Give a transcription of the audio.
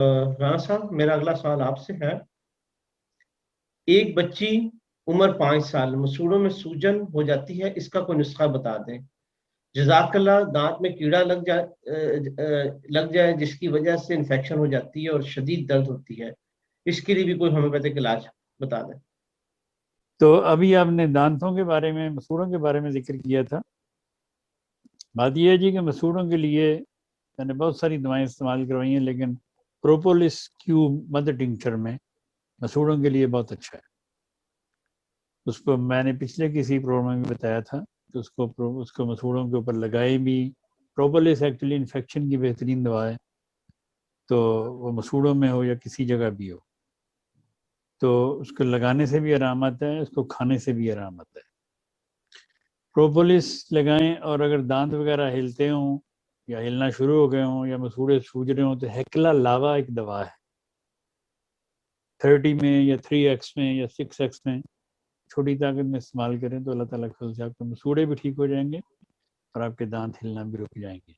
رانا صاحب، میرا اگلا سوال آپ سے ہے۔ ایک بچی عمر 5 سال مسوڑوں میں سوجن ہو جاتی ہے، اس کا کوئی نسخہ بتا دیں۔ جزاک اللہ۔ دانت میں کیڑا لگ جائے جس کی وجہ سے انفیکشن ہو جاتی ہے اور شدید درد ہوتی ہے، اس کے لیے بھی کوئی ہومیوپیتھک علاج بتا دیں۔ تو ابھی آپ نے دانتوں کے بارے میں، مسوڑوں کے بارے میں ذکر کیا تھا۔ بات یہ ہے جی کہ مسوڑوں کے لیے میں نے بہت ساری دوائیں استعمال کروائی ہیں، لیکن پروپولس کیوب مدر ٹنکچر میں مسوڑوں کے لیے بہت اچھا ہے۔ اس کو میں نے پچھلے کسی پروگرام میں بتایا تھا کہ اس کو مسوڑوں کے اوپر لگائے بھی۔ پروپولس ایکچولی انفیکشن کی بہترین دوا ہے، تو وہ مسوڑوں میں ہو یا کسی جگہ بھی ہو، تو اس کو لگانے سے بھی آرام آتا ہے، اس کو کھانے سے بھی آرام آتا ہے۔ پروپولس لگائیں، اور اگر دانت وغیرہ ہلتے ہوں یا ہلنا شروع ہو گئے ہوں یا مسوڑے سوج رہے ہوں تو ہیکلا لاوا ایک دوا ہے، 30 میں یا 3x میں یا 6x میں چھوٹی طاقت میں استعمال کریں تو اللہ تعالیٰ کے فضل سے آپ کے مسوڑے بھی ٹھیک ہو جائیں گے اور آپ کے دانت ہلنا بھی رک جائیں گے۔